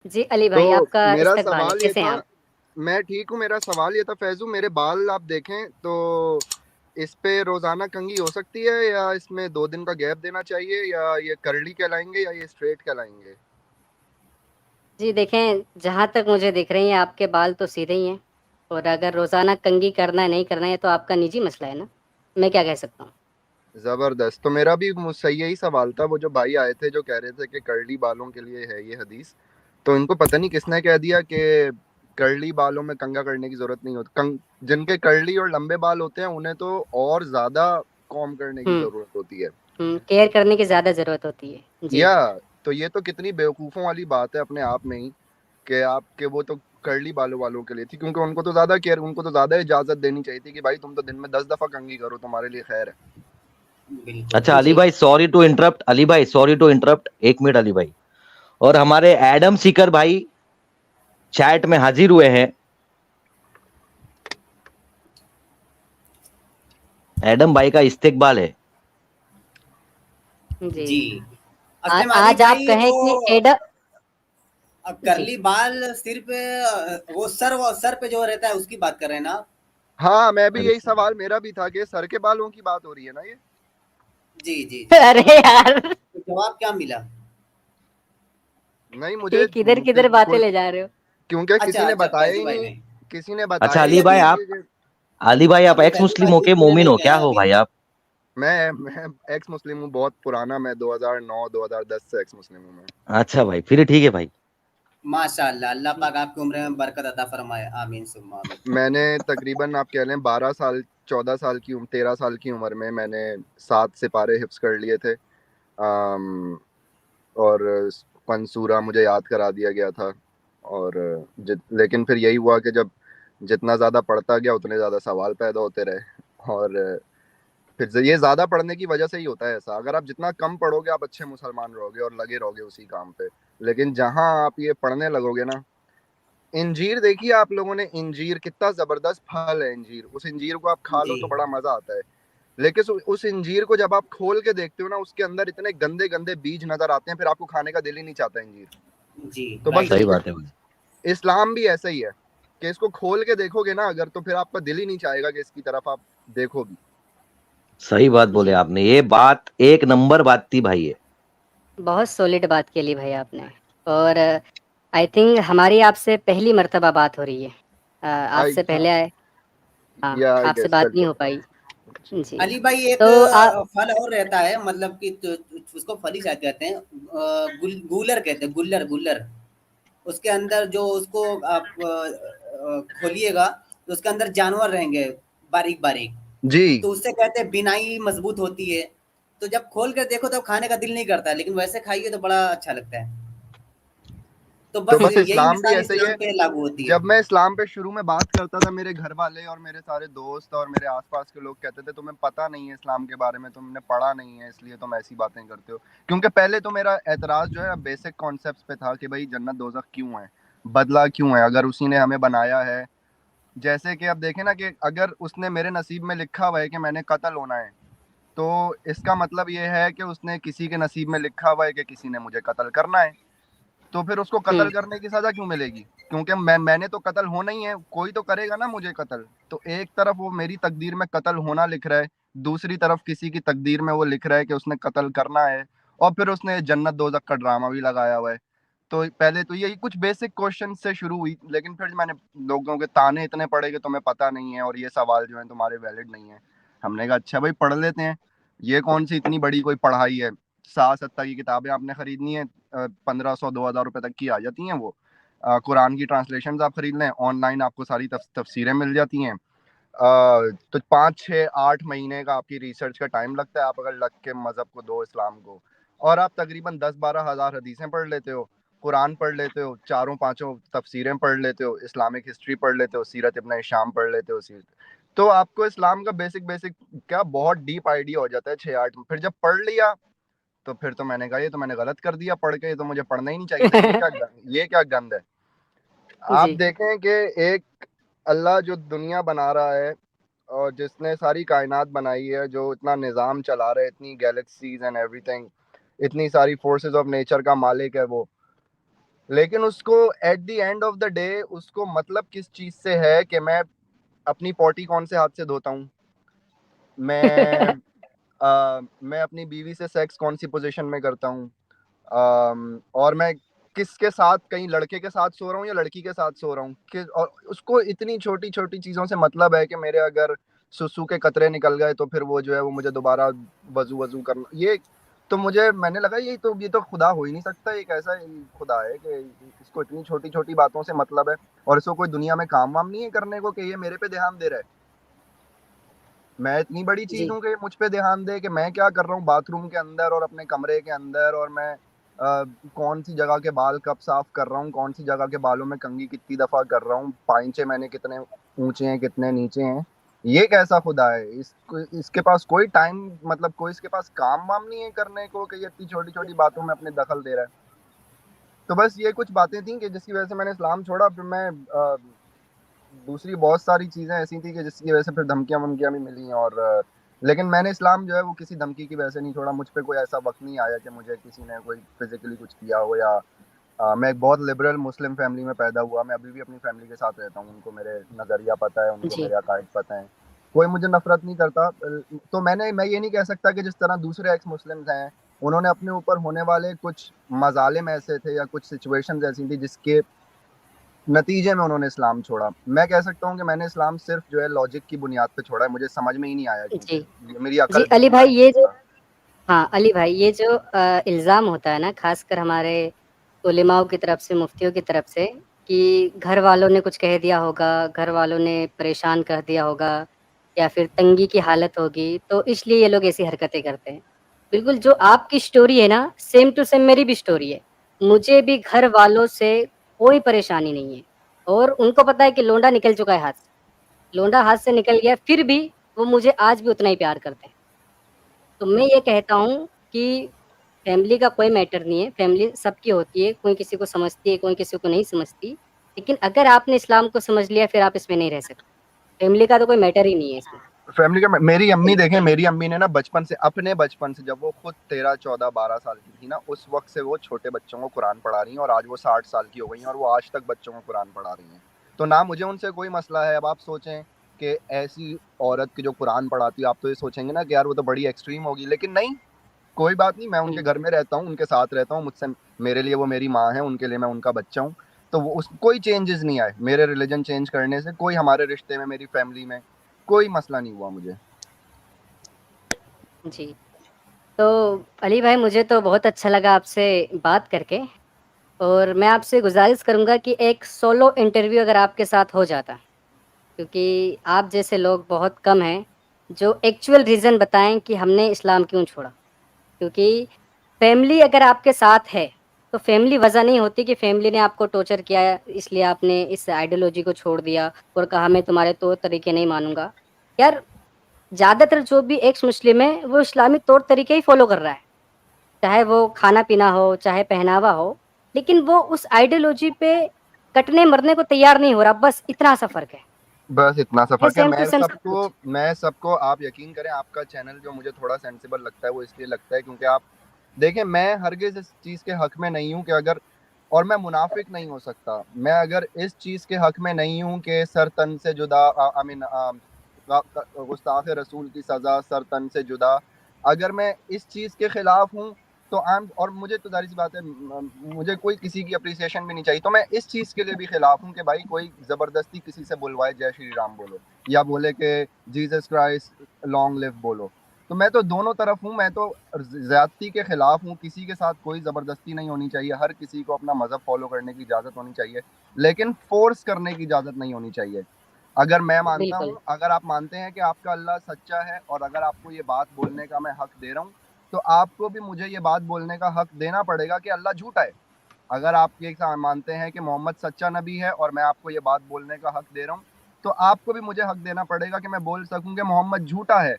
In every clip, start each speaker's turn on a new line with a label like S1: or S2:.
S1: जी अली
S2: तो
S1: भाई, आपका
S2: मेरा
S1: इस्तकबाल है,
S2: सवाल ये
S1: कैसे हैं
S2: था,
S1: आप?
S2: मैं ठीक हूँ, मेरा सवाल ये था फैजू, मेरे बाल आप देखें तो इस पे रोजाना कंघी हो सकती है या इसमें 2 दिन का गैप देना चाहिए, या ये कर्ली कहलाएंगे या ये स्ट्रेट कहलाएंगे?
S1: जी देखें, जहाँ तक मुझे दिख रही हैं आपके बाल तो सीधे ही हैं। और अगर रोज़ाना कंघी करना है नहीं करना है तो आपका निजी मसला है ना, मैं क्या कह सकता हूँ।
S2: जबरदस्त। तो मेरा भी सही यही सवाल था, वो जो भाई आए थे जो कह रहे थे कि कर्ली बालों के लिए है ये हदीस, तो इनको पता नहीं किसने कह दिया कि कर्ली बालों में कंघा करने की जरूरत नहीं होती। जिनके कर्ली और लंबे बाल होते हैं उन्हें तो और ज्यादा कॉम करने की
S1: हुँ,
S2: जरूरत होती है।
S1: केयर करने की ज़्यादा ज़रूरत होती है। जी।
S2: या तो ये तो कितनी बेवकूफ़ों वाली बात है अपने आप में ही, कि आपके वो तो कर्ली बालों वालों के लिए थी, क्योंकि उनको तो ज्यादा केयर, उनको तो ज्यादा इजाजत देनी चाहिए थी कि भाई तुम तो दिन में 10 दफा कंघी करो, तुम्हारे लिए खैर है।
S3: बिल्कुल।
S4: अच्छा अली
S1: जी।
S4: भाई, सॉरी टू इंटरप्ट, अली भाई sorry to interrupt, 1 minute Ali भाई। और हमारे एडम सीकर भाई चैट में हाजिर हुए हैं। एडम भाई का इस्तेकबाल है।
S1: जी।
S3: जी। असलम अली
S1: आज आप
S3: भाई,
S1: कहें
S3: वो
S1: कि एडा जी।
S3: करली बाल सिर्फ वो सर पे जो रहता है उसकी बात कर रहे हैं ना आप?
S2: हाँ, मैं भी
S4: अरे
S2: यही सवाल मेरा भी था कि सर के बालों की बात हो रही है ना ये?
S3: जी जी जी।
S1: अरे यार!
S3: तो जवाब क्या मिला?
S2: नहीं, मुझे
S1: ये किधर-किधर बातें
S2: कोई,
S1: ले जा रहे हो?
S2: क्योंकि
S3: अच्छा
S2: किसी ने
S3: अच्छा,
S2: बताया
S3: फैजू
S2: ही
S3: भाई
S2: नहीं,
S3: ने।
S2: किसी ने
S4: अच्छा
S2: बताया ही
S4: अली
S3: नहीं
S4: भाई
S3: अभी,
S2: नहीं
S4: आप,
S2: कि
S4: अली भाई आप
S3: अभी
S4: एक्स
S3: फैजू
S4: मुस्लिम
S3: भाई
S4: हो के
S3: किसी ने
S4: मोमिन
S3: नहीं
S4: हो
S3: कहा
S4: क्या
S3: है
S4: हो
S3: अभी।
S4: भाई आप?
S2: मैं एक्स मुस्लिम हूँ, बहुत पुराना, मैं 2009 2010 से एक्स मुस्लिम हूँ मैं।
S4: अच्छा भाई, फिर ठीक है भाई।
S3: माशाअल्लाह, अल्लाह पाक आपकी उम्र में बरकत अता फरमाए, आमीन सुम्मा आमीन।
S2: मैंने तकरीबन आप कह लें 12 साल 14 साल की उम्र, 13 साल की उम्र में मैंने 7 सिपारे हिफ्स कर लिए थे। अम, और पंसूरा मुझे याद करा दिया गया था। और लेकिन फिर यही हुआ कि जब जितना ज़्यादा पढ़ता गया उतने ज़्यादा सवाल पैदा होते रहे। और फिर ये ज़्यादा पढ़ने की वजह से ही होता है ऐसा, अगर आप जितना कम पढ़ोगे आप अच्छे मुसलमान रहोगे और लगे रहोगे उसी काम पे। लेकिन जहाँ आप ये पढ़ने लगोगे ना, इंजीर देखिए आप लोगों ने, इंजीर कितना ज़बरदस्त फल है इंजीर, उस इंजीर को आप खा लो
S3: जी
S2: तो बड़ा मज़ा आता है। लेकिन उस इंजीर को जब आप खोल के देखते हो ना, उसके अंदर इतने गंदे गंदे बीज नजर आते हैं, फिर आपको खाने का दिल ही नहीं चाहता इंजीर।
S3: जी,
S2: तो बस
S3: राइट।
S4: सही बात है भाई।
S2: इस्लाम भी ऐसा ही है कि इसको खोल के देखोगे ना अगर, तो फिर आपका दिल ही नहीं चाहेगा कि इसकी तरफ आप देखो भी।
S4: सही बात बोले
S1: जी,
S4: आपने, ये बात एक नंबर बात थी भाई ये।
S1: बहुत सॉलिड बात की ली भाई आपने। और आई थिंक हमारी आपसे पहली मर्तबा बात हो रही है। आज
S2: आई
S1: से पहले हाँ,
S2: या आई
S1: आपसे
S2: गेस
S1: बात नहीं हो
S2: बिल्कुल।
S1: पाई। जी।
S3: अली भाई, एक
S1: तो आप
S3: फल और रहता है, मतलब कि उसको फल ही शायद कहते हैं, गूलर कहते हैं, गुल्लर गुल्लर। उसके अंदर जो उसको आप खोलिएगा तो उसके अंदर जानवर रहेंगे, बारीक बारीक।
S2: जी।
S3: तो उससे कहते हैं बिनाई मजबूत होती है। तो जब खोल कर देखो तो खाने का दिल नहीं करता, लेकिन वैसे खाइए तो बड़ा अच्छा लगता है। तो
S2: तो
S3: बस
S2: बस
S3: यही
S2: इस्लाम भी
S3: मिसाल
S2: ऐसे ही
S3: इस्लाम
S2: है।
S3: पे लागू होती है।
S2: जब मैं इस्लाम पे शुरू में बात करता था, मेरे घर वाले और मेरे सारे दोस्त और मेरे आसपास के लोग कहते थे तुम्हें पता नहीं है इस्लाम के बारे में, तुमने पढ़ा नहीं है इसलिए तुम ऐसी बातें करते हो। क्योंकि पहले तो मेरा एतराज जो है बेसिक कॉन्सेप्ट पे था कि भाई जन्नत दोजख क्यों है, बदला क्यों है अगर उसी ने हमें बनाया है। जैसे कि अब देखें ना कि अगर उसने मेरे नसीब में लिखा हुआ है कि मैंने कत्ल होना है, तो इसका मतलब ये है कि उसने किसी के नसीब में लिखा हुआ है कि किसी ने मुझे कत्ल करना है। तो फिर उसको
S1: हुँ,
S2: कत्ल करने की सजा क्यों मिलेगी? क्योंकि मैंने तो कत्ल होना ही है, कोई तो करेगा ना मुझे कत्ल। तो एक तरफ वो मेरी तकदीर में कत्ल होना लिख रहा है, दूसरी तरफ किसी की तकदीर में वो लिख रहा है कि उसने कत्ल करना है। और फिर उसने जन्नत दोजख का ड्रामा भी लगाया हुआ है। तो पहले तो यही कुछ बेसिक क्वेश्चन से शुरू हुई, लेकिन फिर मैंने लोगों के ताने इतने पड़े कि तुम्हें पता नहीं है और ये सवाल जो है तुम्हारे वैलिड नहीं है। हमने कहा अच्छा भाई पढ़ लेते हैं, ये कौन सी इतनी बड़ी कोई पढ़ाई है। 60 70 की किताबें आपने खरीदनी है, 1500 2000 रुपए तक की आ जाती हैं वो। कुरान की ट्रांसलेशन आप खरीद लें ऑनलाइन, आपको सारी तफसीरें मिल जाती हैं। तो 5 6 8 महीने का आपकी रिसर्च का टाइम लगता है, आप अगर लग के मज़हब को दो, इस्लाम को। और आप तकरीबन 10 12 हज़ार हदीसें पढ़ लेते हो, कुरान पढ़ लेते हो, चारों पांचों तफसीरें पढ़ लेते हो, इस्लामिक हिस्ट्री पढ़ लेते हो, सीरत इब्न हिशाम पढ़ लेते हो, सीरत। तो आपको इस्लाम का बेसिक बेसिक क्या बहुत डीप आइडिया हो जाता है 6 8। फिर जब पढ़ लिया तो फिर तो मैंने कहा ये तो मैंने गलत कर दिया पढ़ के, ये तो मुझे पढ़ना ही नहीं चाहिए था, ये क्या गंद है। आप
S1: जी,
S2: देखें कि एक अल्लाह जो दुनिया बना रहा है और जिसने सारी कायनात बनाई है, जो इतना निज़ाम चला रहा है, इतनी गैलेक्सीज एंड एवरीथिंग, इतनी सारी फोर्सेस ऑफ नेचर का मालिक है वो। लेकिन उसको at the end of the day उसको मतलब किस चीज से है कि मैं अपनी पॉटी कौन से हाथ से धोता हूँ, मैं मैं अपनी बीवी से सेक्स कौन सी पोजीशन में करता हूँ, और मैं किसके साथ, कहीं लड़के के साथ सो रहा हूँ या लड़की के साथ सो रहा हूँ कि, और उसको इतनी छोटी छोटी चीजों से मतलब है कि मेरे अगर सुसु के कतरे निकल गए तो फिर वो जो है वो मुझे दोबारा वजू वजू करना, ये तो मुझे मैंने लगा ये तो खुदा हो ही नहीं सकता, एक ऐसा खुदा है कि इसको इतनी छोटी छोटी बातों से मतलब है, और इसको कोई दुनिया में काम वाम नहीं है करने को कि ये मेरे पे ध्यान दे रहा है। मैं इतनी बड़ी चीज
S1: जी
S2: हूँ कि मुझ पे ध्यान दे कि मैं क्या कर रहा हूँ बाथरूम के अंदर और अपने कमरे के अंदर, और मैं कौन सी जगह के बाल कब साफ कर रहा हूँ, कौन सी जगह के बालों में कंघी कितनी दफा कर रहा हूँ, पाइंचे मैंने कितने ऊंचे हैं कितने नीचे हैं। ये कैसा खुदा है, इसके पास कोई टाइम, मतलब कोई इसके पास काम वाम नहीं है करने को कि ये इतनी छोटी छोटी बातों में अपने दखल दे रहा है। तो बस ये कुछ बातें थी कि जिसकी वजह से मैंने इस्लाम छोड़ा। फिर मैं दूसरी बहुत सारी चीज़ें ऐसी थी कि जिसकी वजह से फिर धमकियाँ वमकियाँ भी मिली, और लेकिन मैंने इस्लाम जो है वो किसी धमकी की वजह से नहीं छोड़ा। मुझ पे कोई ऐसा वक्त नहीं आया कि मुझे किसी ने कोई फिजिकली कुछ किया हो, या मैं एक बहुत लिबरल मुस्लिम फैमिली में पैदा हुआ। मैं अभी भी अपनी फैमिली के साथ रहता हूँ, उनको मेरे नज़रिया पता है, उनको
S1: जी
S2: मेरे अकायद पता है, कोई मुझे नफरत नहीं करता। तो मैं ये नहीं कह सकता कि जिस तरह दूसरे एक्स मुस्लिम्स हैं उन्होंने अपने ऊपर होने वाले कुछ मजालिम ऐसे थे या कुछ सिचुएशंस ऐसी थी जिसके नतीजे में उन्होंने इस्लाम छोड़ा। मैं कह सकता हूँ कि मैंने इस्लाम सिर्फ जो है लॉजिक की बुनियाद पे छोड़ा है, मुझे समझ में ही नहीं आया
S1: जी
S2: क्योंकि मेरी
S1: जी
S2: अकल पे
S1: अली
S2: हमला
S1: भाई,
S2: नहीं
S1: ये जो
S2: था।
S1: हाँ अली भाई, ये जो इल्ज़ाम होता है ना, खासकर हमारे उलेमाओं की तरफ से, मुफ्तियों की तरफ से, कि घर वालों ने कुछ कह दिया होगा, घर वालों ने परेशान कर दिया होगा, या फिर तंगी की हालत होगी, तो इसलिए ये लोग ऐसी हरकतें करते हैं। बिल्कुल जो आपकी स्टोरी है ना, सेम टू सेम मेरी भी स्टोरी है। मुझे भी घर वालों से कोई परेशानी नहीं है, और उनको पता है कि लोंडा निकल चुका है हाथ से। लोंडा हाथ से निकल गया, फिर भी वो मुझे आज भी उतना ही प्यार करते हैं। तो मैं ये कहता हूँ कि फैमिली का कोई मैटर नहीं है, फैमिली सबकी होती है, कोई किसी को समझती है, कोई किसी को नहीं समझती। लेकिन अगर आपने इस्लाम को समझ लिया, फिर आप इसमें नहीं रह सकते। फैमिली का तो कोई मैटर ही नहीं है इसमें।
S2: फैमिली का मेरी अम्मी देखें, मेरी अम्मी ने ना बचपन से, अपने बचपन से, जब वो खुद 13 14 12 साल की थी ना, उस वक्त से वो छोटे बच्चों को कुरान पढ़ा रही हैं, और आज वो 60 साल की हो गई हैं और वो आज तक बच्चों को कुरान पढ़ा रही हैं। तो ना मुझे उनसे कोई मसला है। अब आप सोचें कि ऐसी औरत की जो कुरान पढ़ाती है, आप तो ये सोचेंगे ना कि यार वो तो बड़ी एक्सट्रीम होगी, लेकिन नहीं, कोई बात नहीं। मैं उनके
S1: हुँ,
S2: घर में रहता हूँ, उनके साथ रहता हूँ, मुझसे, मेरे लिए वो मेरी माँ है, उनके लिए मैं उनका बच्चा हूँ। तो वो उस कोई चेंजेस नहीं आए मेरे रिलीजन चेंज करने से, कोई हमारे रिश्ते में, मेरी फैमिली में कोई मसला नहीं हुआ मुझे।
S1: जी। तो अली भाई, मुझे तो बहुत अच्छा लगा आपसे बात करके, और मैं आपसे गुज़ारिश करूँगा कि एक सोलो इंटरव्यू अगर आपके साथ हो जाता, क्योंकि आप जैसे लोग बहुत कम हैं, जो एक्चुअल रीज़न बताएँ कि हमने इस्लाम क्यों छोड़ा। क्योंकि फैमिली अगर आपके साथ है, तो फैमिली वजह नहीं होती कि फैमिली ने आपको टॉर्चर किया है, इसलिए आपने इस आइडियोलॉजी को छोड़ दिया और कहा मैं तुम्हारे तौर तरीके नहीं मानूंगा। यार, ज़्यादातर जो भी एक्स मुस्लिम है वो इस्लामी तौर तरीके ही फॉलो कर रहा है, चाहे वो खाना पीना हो, चाहे पहनावा हो, लेकिन वो उस आइडियोलॉजी पे कटने मरने को तैयार नहीं हो रहा। बस इतना सा फर्क है।
S2: बस इतना सा
S1: ये
S2: फर्क है।
S1: सेम टू सेम सब कुछ।
S2: मैं सबको आप यकीन करें, आपका चैनल जो मुझे थोड़ा सेंसिबल लगता है वो इसलिए लगता है क्योंकि आप देखें, मैं हरगिज इस चीज़ के हक में नहीं हूँ कि अगर, और मैं मुनाफिक नहीं हो सकता, मैं अगर इस चीज़ के हक में नहीं हूँ कि सर तन से जुदा, आई मीन गुस्ताख रसूल की सज़ा सर तन से जुदा, अगर मैं इस चीज़ के खिलाफ हूँ तो आम, और मुझे तो जाहिर सी बात है, मुझे कोई किसी की अप्रिसिएशन भी नहीं चाहिए, तो मैं इस चीज़ के लिए भी खिलाफ हूँ कि भाई कोई ज़बरदस्ती किसी से बुलवाए जय श्री राम बोलो, या बोले कि जीसस क्राइस्ट लॉन्ग लिव बोलो। तो मैं तो दोनों तरफ हूँ, मैं तो ज्यादती के खिलाफ हूँ, किसी के साथ कोई ज़बरदस्ती नहीं होनी चाहिए, हर किसी को अपना मज़हब फॉलो करने की इजाज़त होनी चाहिए, लेकिन फोर्स करने की इजाज़त नहीं होनी चाहिए। अगर मैं मानता
S1: बिल्कुल।
S2: हूँ, अगर आप मानते हैं कि आपका अल्लाह सच्चा है और अगर आपको ये बात बोलने का मैं हक दे रहा हूँ, तो आपको भी मुझे ये बात बोलने का हक देना पड़ेगा कि अल्लाह झूठा है। अगर आप ये मानते हैं कि मोहम्मद सच्चा नबी है और मैं आपको ये बात बोलने का हक दे रहा हूँ, तो आपको भी मुझे हक देना पड़ेगा कि मैं बोल सकूं कि मोहम्मद झूठा है।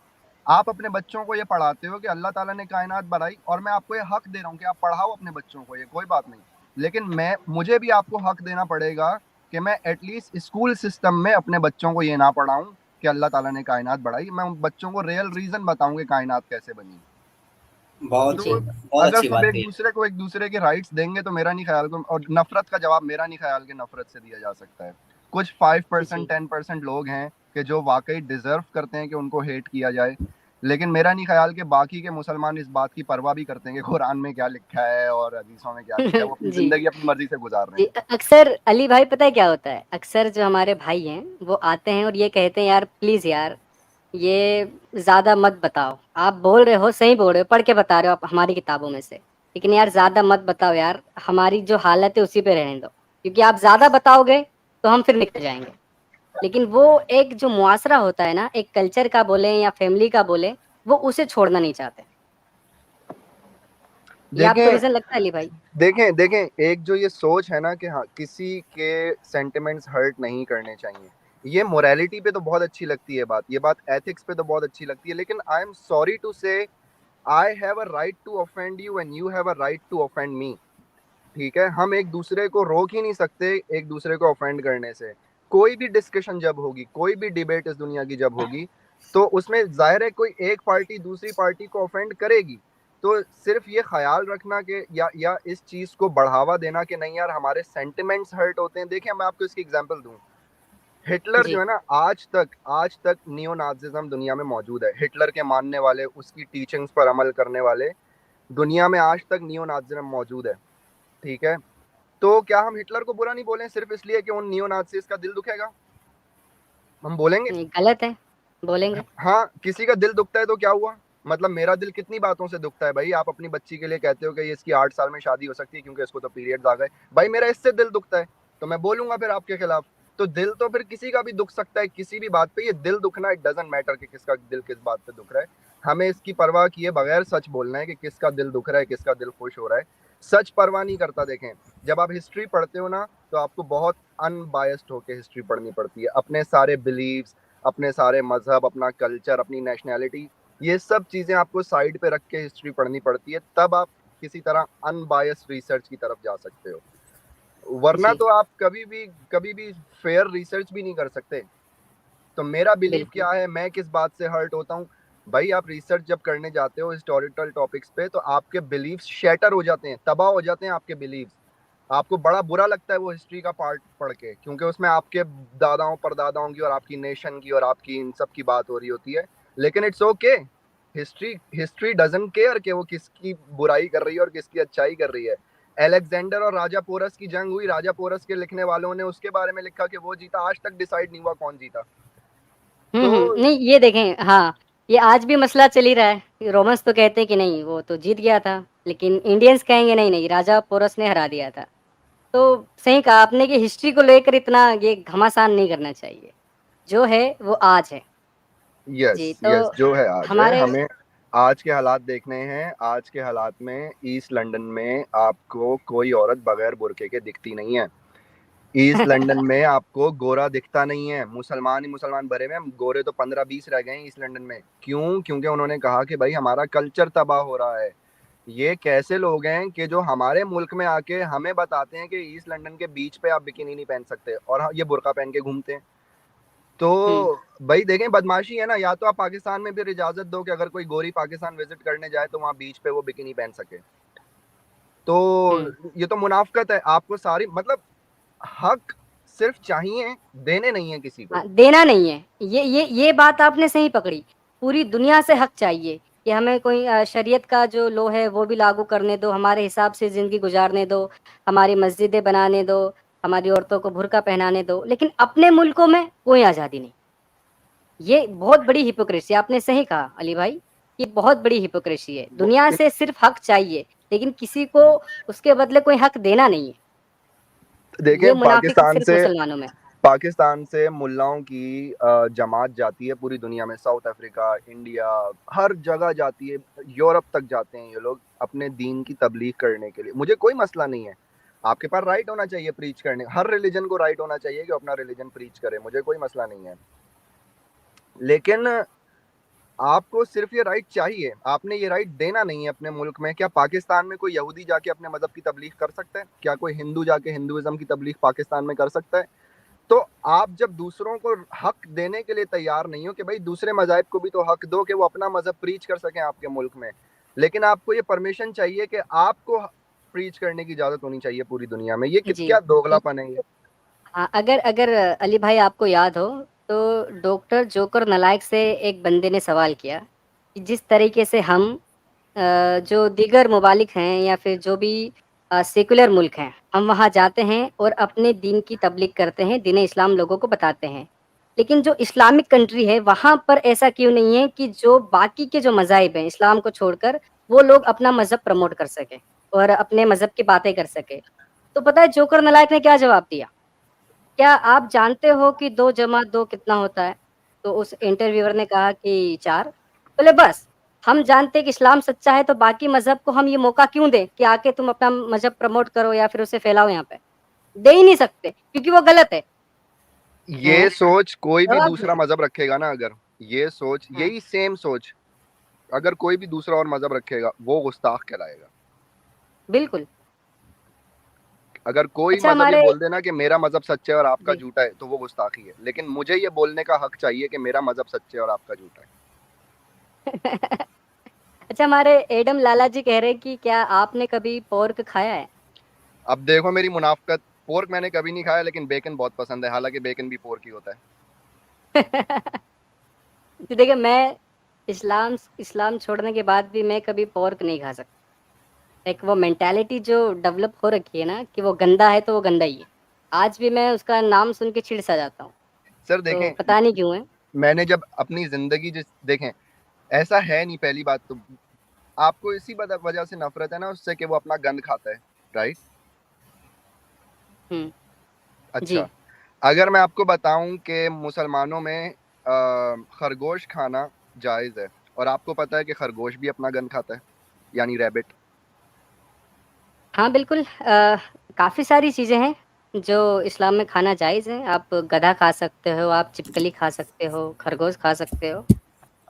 S2: आप अपने बच्चों को ये पढ़ाते हो कि अल्लाह ताला ने कायनात बनाई, और मैं आपको ये हक दे रहा हूँ कि आप पढ़ाओ अपने बच्चों को, ये कोई बात नहीं। लेकिन मुझे भी आपको हक देना पड़ेगा कि मैं एटलीस्ट स्कूल सिस्टम में अपने बच्चों को ये ना पढ़ाऊं कि अल्लाह ताला ने कायनात बढ़ाई, मैं बच्चों को रियल रीज़न बताऊं कि कायनात कैसे बनी।
S3: बहुत
S1: जी।
S3: बहुत
S2: अगर
S3: अच्छी
S2: सब
S3: बात
S2: एक
S3: कही।
S2: दूसरे को एक दूसरे के राइट्स देंगे तो मेरा नहीं ख्याल और नफरत का जवाब मेरा नहीं ख्याल कि नफरत से दिया जा सकता है। कुछ 5%
S1: जी।
S2: 10% लोग हैं कि जो वाकई डिजर्व करते हैं कि उनको हेट किया जाए, लेकिन मेरा नहीं ख्याल कि बाकी के मुसलमान इस बात की परवाह भी करते हैं कि कुरान में क्या लिखा है और हदीसों में क्या लिखा है। वो अपनी
S1: जी।
S2: जिंदगी अपनी मर्जी से गुजार रहे
S1: जी,
S2: हैं।
S1: अक्सर अली भाई पता है क्या होता है? अक्सर जो हमारे भाई हैं, वो आते हैं और ये कहते हैं यार प्लीज़ यार, ये ज़्यादा मत बताओ। आप बोल रहे हो, सही बोल रहे हो, पढ़ के बता रहे हो आप हमारी किताबों में से। लेकिन यार ज़्यादा मत बताओ यार, हमारी जो हालत है उसी पे रहने दो। क्योंकि आप ज़्यादा बताओगे तो हम फिर निकल जाएँगे। लेकिन वो एक जो मुआशरा होता है ना, एक कल्चर का बोलें या फैमिली का बोलें, वो उसे छोड़ना नहीं चाहते। ये आपको
S2: देखें
S1: रीज़न लगता है अली भाई?
S2: देखें देखें एक जो ये सोच है ना कि हाँ किसी के सेंटिमेंट्स हर्ट नहीं करने चाहिए, ये मोरालिटी पे तो बहुत अच्छी लगती है बात, ये बात एथिक्स पे तो बहुत अच्छी लगती है, लेकिन I am sorry to say I have a right to offend you and you have a right to offend me. ठीक है, हम एक दूसरे को रोक ही नहीं सकते एक दूसरे को ऑफेंड करने से। कोई भी डिस्कशन जब होगी, कोई भी डिबेट इस दुनिया की जब होगी, तो उसमें जाहिर है कोई एक पार्टी दूसरी पार्टी को ऑफेंड करेगी। तो सिर्फ ये ख्याल रखना कि या इस चीज को बढ़ावा देना कि नहीं यार हमारे सेंटिमेंट्स हर्ट होते हैं। देखिए मैं आपको इसकी एग्जांपल दूं, हिटलर जो
S1: जी।
S2: है ना, आज तक नियो नाजिज्म दुनिया में मौजूद है। हिटलर के मानने वाले, उसकी टीचिंग्स पर अमल करने वाले दुनिया में आज तक नियो नाजिज्म मौजूद है। ठीक है, तो क्या हम हिटलर को बुरा नहीं बोलें सिर्फ इसलिए कि उन नियो नाजिस का दिल दुखेगा? हम बोलेंगे।
S1: नहीं, गलत है, बोलेंगे।
S2: हाँ, किसी का दिल दुखता है तो क्या हुआ? मतलब मेरा दिल कितनी बातों से दुखता है भाई। आप अपनी बच्ची के लिए कहते हो कि ये इसकी 8 साल में शादी हो सकती है क्योंकि इसको तो पीरियड्स आ गए। भाई मेरा इससे दिल दुखता है तो मैं बोलूंगा फिर आपके खिलाफ। तो दिल तो फिर किसी का भी दुख सकता है किसी भी बात पे। ये दिल दुखना, इट डजंट मैटर कि किसका दिल किस बात पे दुख रहा है। हमें इसकी परवाह किए बगैर सच बोलना है कि किसका दिल दुख रहा है, किसका दिल खुश हो रहा है। सच परवाह नहीं करता। देखें, जब आप हिस्ट्री पढ़ते हो ना तो आपको बहुत अनबायस्ड होकर हिस्ट्री पढ़नी पड़ती है। अपने सारे बिलीव्स, अपने सारे मजहब, अपना कल्चर, अपनी नेशनैलिटी, ये सब चीज़ें आपको साइड पे रख के हिस्ट्री पढ़नी पड़ती है, तब आप किसी तरह अनबायस्ड रिसर्च की तरफ जा सकते हो। वरना
S1: जी,
S2: तो आप कभी भी फेयर रिसर्च भी नहीं कर सकते। तो मेरा बिलीव
S1: बिल्कुल।
S2: क्या है, मैं किस बात से हर्ट होता हूँ भाई, आप रिसर्च जब करने जाते हो हिस्टोरिकल टॉपिक्स पे तो आपके बिलीव्स शैटर हो जाते हैं, तबाह हो जाते हैं आपके बिलीव्स। आपको बड़ा बुरा लगता है वो हिस्ट्री का पार्ट पढ़ के, क्योंकि उसमें आपके दादाओं परदादाओं की और आपकी नेशन की और आपकी इन सब की बात हो रही होती है। लेकिन it's okay, history history doesn't care कि वो किसकी बुराई कर रही है और किसकी अच्छाई कर रही है। अलेक्जेंडर और राजा पोरस की जंग हुई, राजा पोरस के लिखने वालों ने उसके बारे में लिखा कि वो जीता, आज तक डिसाइड नहीं हुआ कौन जीता।
S1: हुँ,
S2: तो
S1: हुँ। नहीं, ये देखें, हाँ, ये आज भी मसला चल ही रहा है। रोमन्स तो कहते हैं कि नहीं वो तो जीत गया था, लेकिन इंडियंस कहेंगे नहीं, नहीं राजा पोरस ने हरा दिया था। तो सही कहा आपने कि हिस्ट्री को लेकर इतना ये घमासान नहीं करना चाहिए। जो है वो आज है।
S2: यस
S1: जी,
S2: यस,
S1: तो
S2: जो है आज है।
S1: हमारे
S2: हमें आज के हालात देखने हैं। आज के हालात में ईस्ट लंदन में आपको कोई औरत बगैर बुरके के दिखती नहीं है। ईस्ट लंदन में आपको गोरा दिखता नहीं है। मुसलमान ही मुसलमान भरे हुए हैं, गोरे तो 15-20 रह गए हैं ईस्ट लंदन में। क्यों? क्योंकि उन्होंने कहा कि भाई हमारा कल्चर तबाह हो रहा है। ये कैसे लोग हैं कि जो हमारे मुल्क में आके हमें बताते हैं कि ईस्ट लंदन के बीच पे आप बिकिनी नहीं पहन सकते, और ये बुर्का पहन के घूमते हैं। तो
S1: हुँ,
S2: भाई देखें, बदमाशी है ना। या तो आप पाकिस्तान में फिर इजाजत दो कि अगर कोई गोरी पाकिस्तान विजिट करने जाए तो वहाँ बीच पे वो बिकिनी पहन सके। तो
S1: हुँ।
S2: ये तो मुनाफकत है। आपको सारी मतलब हक सिर्फ चाहिए, देने नहीं है किसी को।
S1: हाँ, देना नहीं है। ये बात आपने सही पकड़ी। पूरी दुनिया से हक चाहिए कि हमें कोई शरीयत का जो लॉ है वो भी लागू करने दो, हमारे हिसाब से ज़िंदगी गुज़ारने दो, हमारी मस्जिदें बनाने दो, हमारी औरतों को बुर्का पहनाने दो, लेकिन अपने मुल्कों में कोई आज़ादी नहीं। ये बहुत बड़ी हिपोक्रेसी, आपने सही कहा अली भाई, ये बहुत बड़ी हिपोक्रेसी है। दुनिया से सिर्फ़ हक चाहिए, लेकिन किसी को उसके बदले कोई हक देना नहीं है। ये
S2: देखें,
S1: मुनाफ़िक सिर्फ़ मुसलमानों में।
S2: पाकिस्तान से मुल्लाओं की जमात जाती है पूरी दुनिया में। साउथ अफ्रीका, इंडिया, हर जगह जाती है। यूरोप तक जाते हैं ये लोग अपने दीन की तबलीग करने के लिए। मुझे कोई मसला नहीं है, आपके पास राइट होना चाहिए प्रीच करने। हर रिलीजन को राइट होना चाहिए कि अपना रिलीजन प्रीच करे, मुझे कोई मसला नहीं है। लेकिन आपको सिर्फ ये राइट चाहिए, आपने ये राइट देना नहीं है अपने मुल्क में। क्या पाकिस्तान में कोई यहूदी जाके अपने मजहब की तबलीग कर सकता है? क्या कोई हिंदू जाके हिंदुइज्म की तबलीग पाकिस्तान में कर सकता है? तो आप जब दूसरों को हक देने के लिए तैयार नहीं हो कि भाई दूसरे मज़ाहिब को भी तो हक दो कि वो अपना मजहब प्रीच कर सकें आपके मुल्क में, लेकिन आपको ये परमिशन चाहिए कि आपको प्रीच करने की इजाजत होनी चाहिए पूरी दुनिया में। ये
S1: जी।
S2: क्या दोगलापन है ये?
S1: हाँ, अगर अगर अली भाई आपको याद हो तो डॉक्टर जोकर नालायक से एक बंदे ने सवाल किया कि जिस तरीके से हम जो दीगर ममालिक हैं या फिर जो भी सेकुलर मुल्क हैं, हम वहाँ जाते हैं और अपने दीन की तबलीग करते हैं, दीन इस्लाम लोगों को बताते हैं। लेकिन जो इस्लामिक कंट्री है, वहाँ पर ऐसा क्यों नहीं है कि जो बाकी के जो मज़ाहिब हैं, इस्लाम को छोड़कर, वो लोग अपना मज़हब प्रमोट कर सकें और अपने मज़हब की बातें कर सकें। तो पता है जोकर नालायक ने क्या जवाब दिया? क्या आप जानते हो कि 2 जमा 2 कितना होता है? तो उस इंटरव्यूअर ने कहा कि 4। बोले बस, हम जानते हैं कि इस्लाम सच्चा है तो बाकी मज़हब को हम ये मौका क्यों दें कि आके तुम अपना मज़हब प्रमोट करो या फिर उसे फैलाओ यहाँ पे? दे ही नहीं सकते क्योंकि वो गलत है।
S2: ये सोच कोई भी
S1: जवाब
S2: दूसरा मजहब रखेगा ना, अगर ये सोच,
S1: हाँ,
S2: यही सेम सोच अगर कोई भी दूसरा और मजहब रखेगा, वो गुस्ताख कहलाएगा।
S1: बिल्कुल।
S2: अगर कोई
S1: अच्छा
S2: मजहब ये
S1: हमारे
S2: बोल देना कि मेरा मजहब सच्चा है और आपका
S1: जी।
S2: झूठा है, तो वो गुस्ताखी है। लेकिन मुझे ये बोलने का हक चाहिए कि मेरा मजहब सच्चा है और आपका झूठा है।
S1: अच्छा हमारे एडम लाला जी कह रहे हैं कि क्या आपने कभी पोर्क खाया है?
S2: अब देखो मेरी मुनाफकत, पोर्क मैंने कभी नहीं खाया, लेकिन बेकन बहुत पसंद है। हालांकि बेकन भी पोर्क ही होता है।
S1: तो देखिए मैं इस्लाम इस्लाम छोड़ने के बाद भी मैं कभी पोर्क नहीं खा सकता। एक वो मेंटालिटी जो डेवलप हो रखी है ना कि वो गंदा है तो वो गंदा ही है। आज भी मैं उसका नाम सुन के चिढ़ सा जाता हूँ।
S2: सर
S1: तो
S2: देखें,
S1: पता नहीं क्यों है।
S2: मैंने जब अपनी जिंदगी देखें, ऐसा है नहीं। पहली बात तो आपको इसी वजह से नफरत है ना उससे कि वो अपना गंद खाता है, राइट?
S1: जी।
S2: अच्छा, अगर मैं आपको बताऊं कि मुसलमानों में खरगोश खाना जायज है, और आपको पता है कि खरगोश भी अपना गंद खाता है, यानी रैबिट।
S1: हाँ, बिल्कुल काफ़ी सारी चीज़ें हैं जो इस्लाम में खाना जायज़ है। आप गधा खा सकते हो, आप छिपकली खा सकते हो, खरगोश खा सकते हो।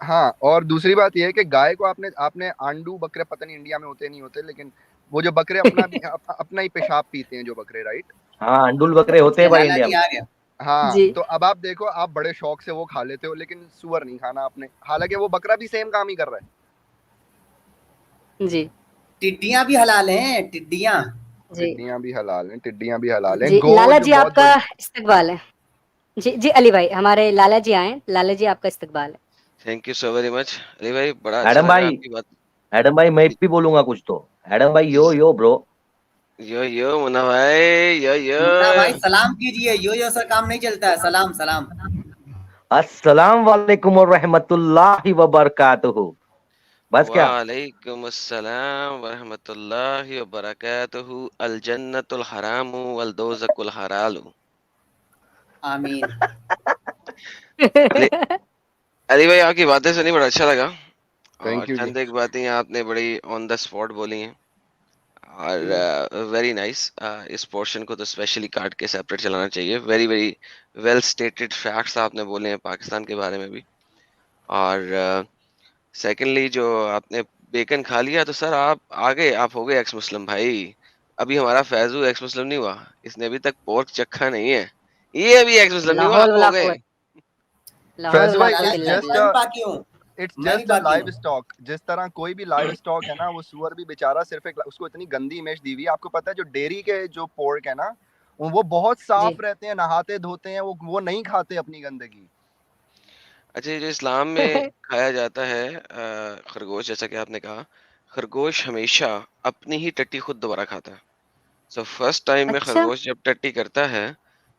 S2: हाँ, और दूसरी बात यह है कि गाय को आपने आपने आंडू बकरे, पता नहीं इंडिया में होते नहीं होते, लेकिन वो जो बकरे अपना ही पेशाब पीते हैं जो बकरे, राइट?
S4: हाँ, अंडुल बकरे होते हैं भाई
S3: लाला
S4: इंडिया
S3: जी
S4: में।
S3: आ गया।
S2: हाँ,
S1: जी।
S2: तो अब आप देखो, आप बड़े शौक से वो खा लेते हो, लेकिन सुअर नहीं खाना आपने, हालांकि वो बकरा भी सेम काम ही कर रहा है।
S1: जी।
S3: टिड्डियां भी हलाल हैं, टिड्डियां।
S1: जी।
S2: टिड्डियां भी हलाल हैं, टिड्डियां भी हलाल हैं।
S1: जी,
S2: गो
S1: लाला
S2: जो
S1: जी
S2: बहुत
S1: आपका
S2: बड़ी,
S1: इस्तकबाल है। जी, जी अली भाई, हमारे लाला जी आए हैं। लाला जी आपका इस्तकबाल है।
S5: Thank you so very much. अरे भाई बड़ा अच्छा
S4: एडम
S5: लगा
S4: भाई,
S5: आपकी बात।
S4: एडम भाई मैं भी बोलूंगा कुछ तो। एडम भाई यो ब्रो।
S5: यो मुन्ना भाई यो।
S3: मुन्ना भाई सलाम कीजिए, यो सर काम नहीं चलता है, सलाम सलाम।
S4: अस्सलाम वालेकुम और रहमतुल्लाहि व बरकातुहू। बस क्या?
S5: वालेकुम अस्सलाम व रहमतुल्लाहि व बरकातुहू। अल जन्नतुल हरामु वल दोज़कुल हलालु।
S3: आमीन।
S5: अली अली भाई आपकी बातें सुनी बड़ा अच्छा लगा, और
S2: थैंक यू जी।
S5: चंद एक बातें आपने बड़ी ऑन द स्पॉट बोली हैं, और वेरी नाइस। इस पोर्शन को तो स्पेशली काट के सेपरेट चलाना चाहिए। Very very well stated facts आपने बोले हैं पाकिस्तान के बारे में भी। और सेकेंडली जो आपने बेकन खा लिया तो सर आप आगे आप हो गए एक्स मुस्लिम भाई। अभी हमारा फैजू एक्स मुस्लिम नहीं हुआ, इसने अभी तक पोर्क चखा नहीं है, ये अभी एक्स मुस्लिम नहीं हुआ,
S1: लाहौल
S5: आप हो
S1: वला
S5: गए।
S1: कुव्वत लाहौल
S2: फैज
S1: वला
S2: भाई,
S3: लाला
S1: कुव्वत
S2: इट्स
S3: जी
S1: इल्ला
S2: जस्ट
S3: मैं
S1: बिल्लाह।
S3: भी बाकी हूँ,
S2: इट्स
S3: मैं भी
S2: जस्ट अ
S3: बाकी
S2: लाइव
S3: हूँ।
S2: स्टॉक। जिस तरह कोई भी लाइव स्टॉक है ना, वो सुअर भी बेचारा सिर्फ एक, उसको इतनी गंदी इमेज दी हुई है। आपको पता है जो डेयरी के जो पोर्क है ना, वो बहुत
S1: जी।
S2: साफ रहते हैं, नहाते धोते हैं, वो नहीं खाते अपनी गंदगी।
S5: अच्छा, ये जो इस्लाम में खाया जाता है खरगोश, जैसा कि आपने कहा, खरगोश हमेशा अपनी ही टट्टी खुद दोबारा खाता है। सो फर्स्ट टाइम में
S1: अच्छा,
S5: खरगोश जब टट्टी करता है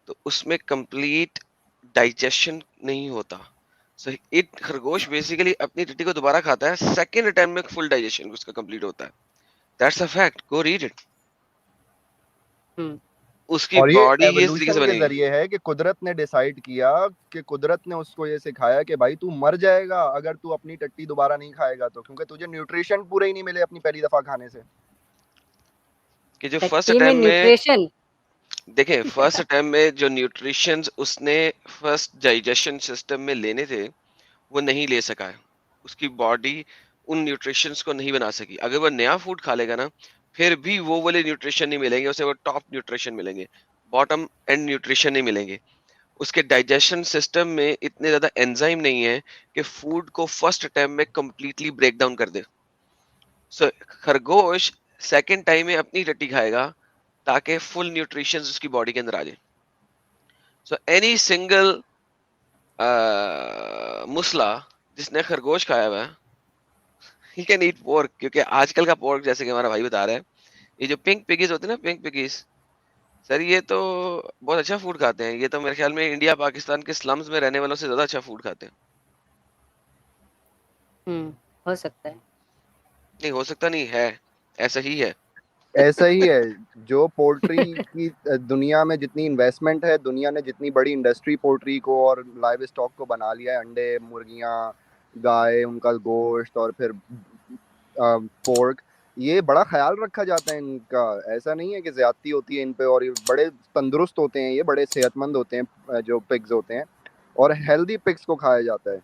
S5: तो उसमें कंप्लीट डाइजेशन नहीं होता। सो इट खरगोश बेसिकली अपनी टट्टी को दोबारा खाता है, सेकेंड अटेम्प्ट में फुल डाइजेशन उसका कंप्लीट होता है। That's a fact, go read it.
S1: हुँ।
S5: उसकी
S2: और ये
S5: बॉडी ही इस तरीके
S2: एवोल्यूशन
S5: से
S2: के
S5: बनी हुई है।
S2: जरिए है कि कुदरत ने डिसाइड किया, कि कुदरत ने उसको ये सिखाया कि भाई तू मर जाएगा अगर तू अपनी टट्टी दोबारा नहीं खाएगा, तो क्योंकि तुझे न्यूट्रिशन पूरे ही नहीं मिले अपनी पहली दफा खाने से।
S5: कि जो फर्स्ट
S1: टट्टी में
S5: अटेम्प्ट में,
S1: न्यूट्रिशन
S5: देखें फर्स्ट अटेम्प्ट में जो न्यूट्रिशंस उसने फर्स्ट डाइजेशन सिस्टम में लेने थे वो नहीं ले सका है। उसकी बॉडी उन न्यूट्रिशंस को नहीं बना सकी। अगर वो नया फूड खा लेगा ना, फिर भी वो वाले न्यूट्रिशन नहीं मिलेंगे उसे, वो टॉप न्यूट्रिशन मिलेंगे, बॉटम एंड न्यूट्रिशन नहीं मिलेंगे। उसके डाइजेशन सिस्टम में इतने ज्यादा एंजाइम नहीं है कि फूड को फर्स्ट अटेम्प्ट में कंप्लीटली ब्रेक डाउन कर दे। सो खरगोश सेकंड टाइम में अपनी टट्टी खाएगा ताकि फुल न्यूट्रिशंस उसकी बॉडी के अंदर आ जाए। सो एनी सिंगल मुस्ला जिसने खरगोश खाया हुआ है, ही कैन ईट पोर्क, क्योंकि आजकल का पोर्क जैसे कि हमारा भाई बता रहा है, ये जो पिंक पिगीज होते हैं ना, पिंक पिगीज, सर ये तो बहुत अच्छा फूड खाते हैं। ये तो मेरे ख्याल में इंडिया पाकिस्तान के स्लम्स में रहने वालों से ज्यादा अच्छा फूड खाते हैं।
S1: हो सकता है।
S5: नहीं हो सकता, नहीं है, ऐसा ही है।
S2: ऐसा ही है। जो पोल्ट्री की दुनिया में जितनी इन्वेस्टमेंट है, दुनिया ने जितनी बड़ी इंडस्ट्री पोल्ट्री को और लाइव स्टॉक को बना लिया है, अंडे, मुर्गियां, गाय, उनका गोश्त और फिर पोर्क, ये बड़ा ख्याल रखा जाता है इनका। ऐसा नहीं है कि ज्यादती होती है इन पे, और ये बड़े तंदुरुस्त होते हैं, ये बड़े सेहतमंद होते हैं जो पिग्स होते हैं, और हेल्दी पिग्स को खाया जाता है।